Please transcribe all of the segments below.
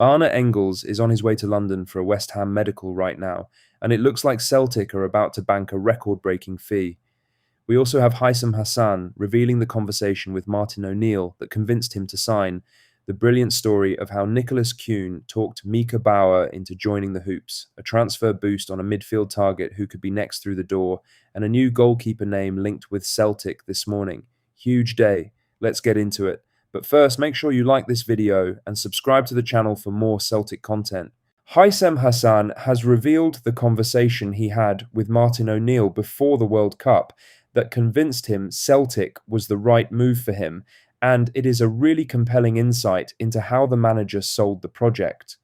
Arne Engels is on his way to London for a West Ham medical right now, and it looks like Celtic are about to bank a record-breaking fee. We also have Haisam Hassan revealing the conversation with Martin O'Neill that convinced him to sign, the brilliant story of how Nicholas Kuhn talked Mika Biereth into joining the Hoops, a transfer boost on a midfield target who could be next through the door, and a new goalkeeper name linked with Celtic this morning. Huge day. Let's get into it. But first, make sure you like this video and subscribe to the channel for more Celtic content. Haisam Hassan has revealed the conversation he had with Martin O'Neill before the World Cup that convinced him Celtic was the right move for him, and it is a really compelling insight into how the manager sold the project.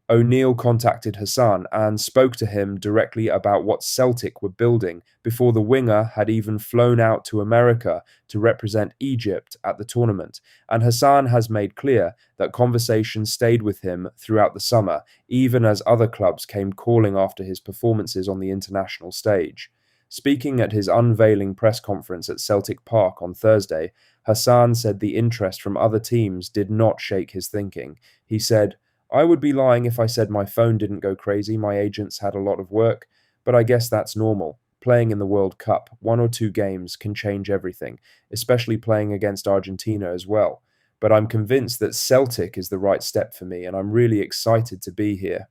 O'Neill contacted Hassan and spoke to him directly about what Celtic were building before the winger had even flown out to America to represent Egypt at the tournament, and Hassan has made clear that conversations stayed with him throughout the summer, even as other clubs came calling after his performances on the international stage. Speaking at his unveiling press conference at Celtic Park on Thursday, Hassan said the interest from other teams did not shake his thinking. He said, "I would be lying if I said my phone didn't go crazy. My agents had a lot of work, but I guess that's normal. Playing in the World Cup, 1 or 2 games can change everything, especially playing against Argentina as well. But I'm convinced that Celtic is the right step for me, and I'm really excited to be here."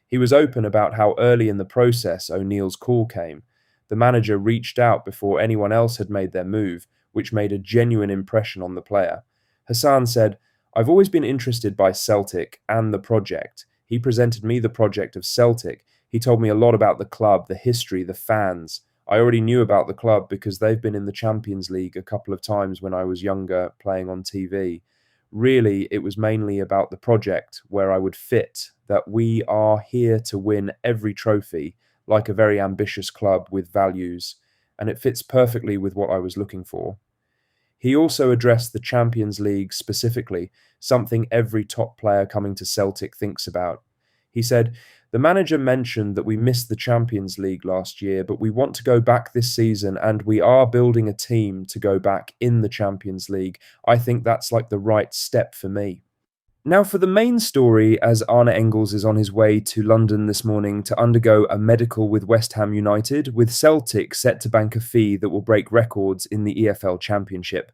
He was open about how early in the process O'Neill's call came. The manager reached out before anyone else had made their move, which made a genuine impression on the player. Hassan said, "I've always been interested by Celtic and the project. He presented me the project of Celtic. He told me a lot about the club, the history, the fans. I already knew about the club because they've been in the Champions League a couple of times when I was younger, playing on TV. Really, it was mainly about the project, where I would fit, that we are here to win every trophy, like a very ambitious club with values, and it fits perfectly with what I was looking for." He also addressed the Champions League specifically, something every top player coming to Celtic thinks about. He said, "The manager mentioned that we missed the Champions League last year, but we want to go back this season and we are building a team to go back in the Champions League. I think that's like the right step for me." Now, for the main story, as Arne Engels is on his way to London this morning to undergo a medical with West Ham United, with Celtic set to bank a fee that will break records in the EFL Championship.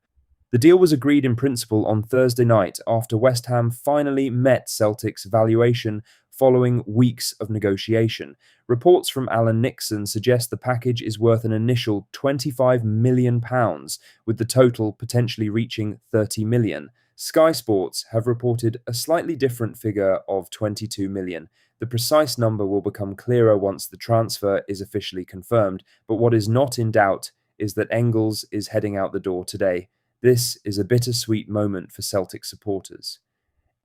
The deal was agreed in principle on Thursday night after West Ham finally met Celtic's valuation following weeks of negotiation. Reports from Alan Nixon suggest the package is worth an initial £25 million, with the total potentially reaching £30 million. Sky Sports have reported a slightly different figure of 22 million. The precise number will become clearer once the transfer is officially confirmed, but what is not in doubt is that Engels is heading out the door today. This is a bittersweet moment for Celtic supporters.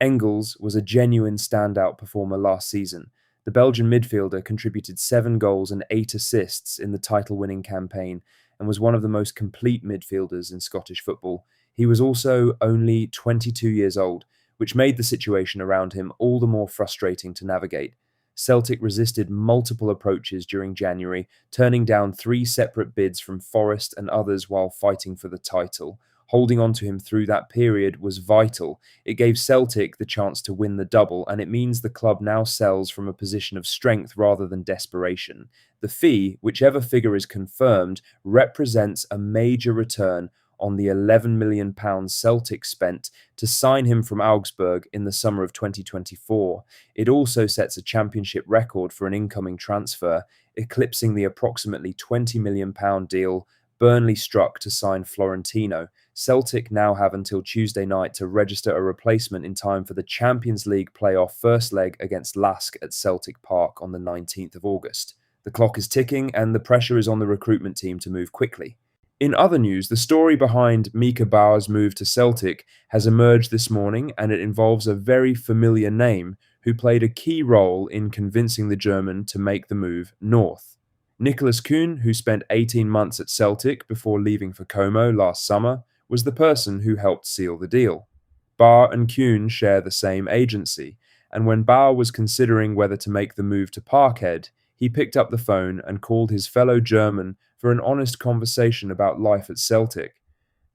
Engels was a genuine standout performer last season. The Belgian midfielder contributed 7 goals and 8 assists in the title-winning campaign and was one of the most complete midfielders in Scottish football. He was also only 22 years old, which made the situation around him all the more frustrating to navigate. Celtic resisted multiple approaches during January, turning down 3 separate bids from Forest and others while fighting for the title. Holding on to him through that period was vital. It gave Celtic the chance to win the double, and it means the club now sells from a position of strength rather than desperation. The fee, whichever figure is confirmed, represents a major return on the £11 million Celtic spent to sign him from Augsburg in the summer of 2024. It also sets a championship record for an incoming transfer, eclipsing the approximately £20 million deal Burnley struck to sign Florentino. Celtic now have until Tuesday night to register a replacement in time for the Champions League playoff first leg against Lask at Celtic Park on the 19th of August. The clock is ticking and the pressure is on the recruitment team to move quickly. In other news, the story behind Mika Biereth's move to Celtic has emerged this morning, and it involves a very familiar name who played a key role in convincing the German to make the move north. Nicholas Kuhn, who spent 18 months at Celtic before leaving for Como last summer, was the person who helped seal the deal. Biereth and Kuhn share the same agency, and when Biereth was considering whether to make the move to Parkhead, he picked up the phone and called his fellow German for an honest conversation about life at Celtic.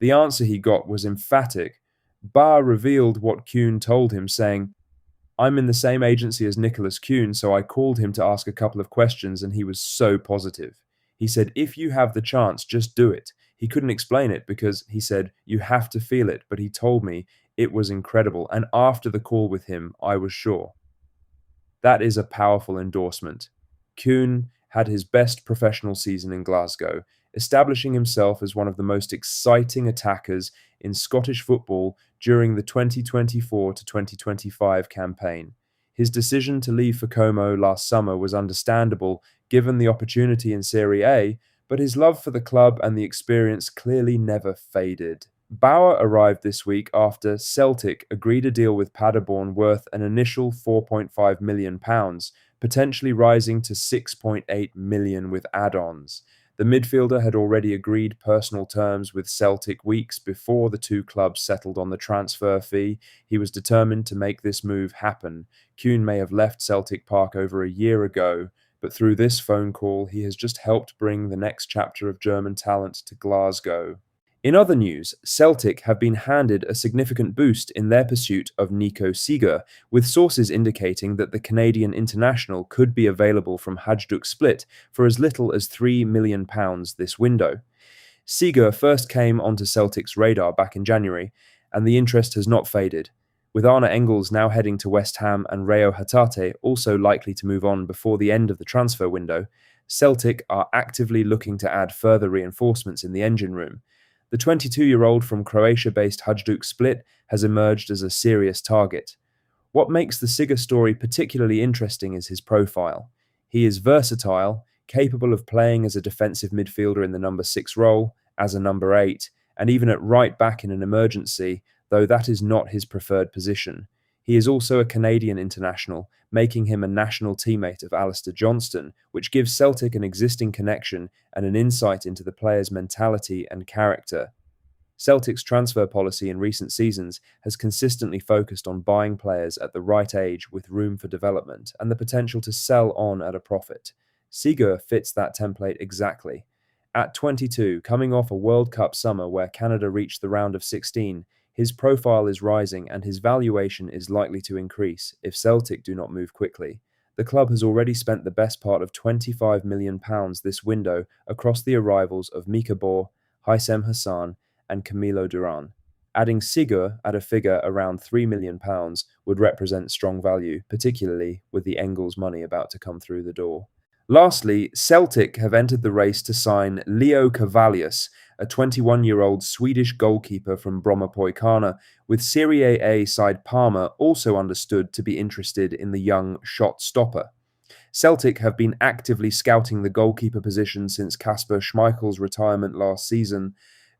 The answer he got was emphatic. Biereth revealed what Kuhn told him, saying, I'm in the same agency as Nicholas Kuhn, so I called him to ask a couple of questions, and he was so positive. He said, if you have the chance, just do it. He couldn't explain it because he said, you have to feel it, but he told me it was incredible, and after the call with him, I was sure. That is a powerful endorsement. Kuhn had his best professional season in Glasgow, establishing himself as one of the most exciting attackers in Scottish football during the 2024 to 2025 campaign. His decision to leave for Como last summer was understandable given the opportunity in Serie A, but his love for the club and the experience clearly never faded. Bauer arrived this week after Celtic agreed a deal with Paderborn worth an initial £4.5 million, potentially rising to £6.8 million with add-ons. The midfielder had already agreed personal terms with Celtic weeks before the two clubs settled on the transfer fee. He was determined to make this move happen. Kuhn may have left Celtic Park over a year ago, but through this phone call, he has just helped bring the next chapter of German talent to Glasgow. In other news, Celtic have been handed a significant boost in their pursuit of Niko Sigur, with sources indicating that the Canadian international could be available from Hajduk Split for as little as £3 million this window. Sigur first came onto Celtic's radar back in January, and the interest has not faded. With Arne Engels now heading to West Ham and Reo Hatate also likely to move on before the end of the transfer window, Celtic are actively looking to add further reinforcements in the engine room. The 22-year-old from Croatia-based Hajduk Split has emerged as a serious target. What makes the Sigur story particularly interesting is his profile. He is versatile, capable of playing as a defensive midfielder in the number 6 role, as a number 8, and even at right back in an emergency, though that is not his preferred position. He is also a Canadian international, making him a national teammate of Alistair Johnston, which gives Celtic an existing connection and an insight into the player's mentality and character. Celtic's transfer policy in recent seasons has consistently focused on buying players at the right age with room for development and the potential to sell on at a profit. Sigur fits that template exactly. At 22, coming off a World Cup summer where Canada reached the round of 16, his profile is rising and his valuation is likely to increase if Celtic do not move quickly. The club has already spent the best part of £25 million this window across the arrivals of Mika Biereth, Haisam Hassan and Camilo Duran. Adding Sigur at a figure around £3 million would represent strong value, particularly with the Engels money about to come through the door. Lastly, Celtic have entered the race to sign Leo Cavalius, a 21-year-old Swedish goalkeeper from Bromma-Poikana, with Serie A side Parma also understood to be interested in the young shot stopper. Celtic have been actively scouting the goalkeeper position since Kasper Schmeichel's retirement last season.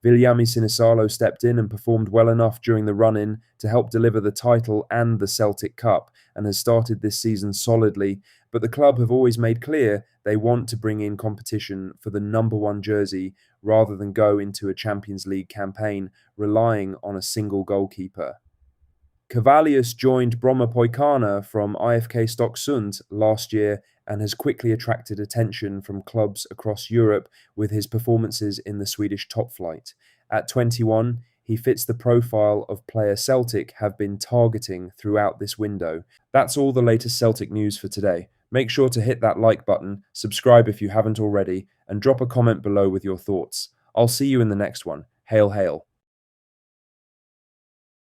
Viliami Sinisalo stepped in and performed well enough during the run-in to help deliver the title and the Celtic Cup, and has started this season solidly, but the club have always made clear they want to bring in competition for the number 1 jersey rather than go into a Champions League campaign relying on a single goalkeeper. Cavalius joined Bromma-Poikana from IFK Stocksund last year and has quickly attracted attention from clubs across Europe with his performances in the Swedish top flight. At 21, he fits the profile of player Celtic have been targeting throughout this window. That's all the latest Celtic news for today. Make sure to hit that like button, subscribe if you haven't already, and drop a comment below with your thoughts. I'll see you in the next one. Hail, hail.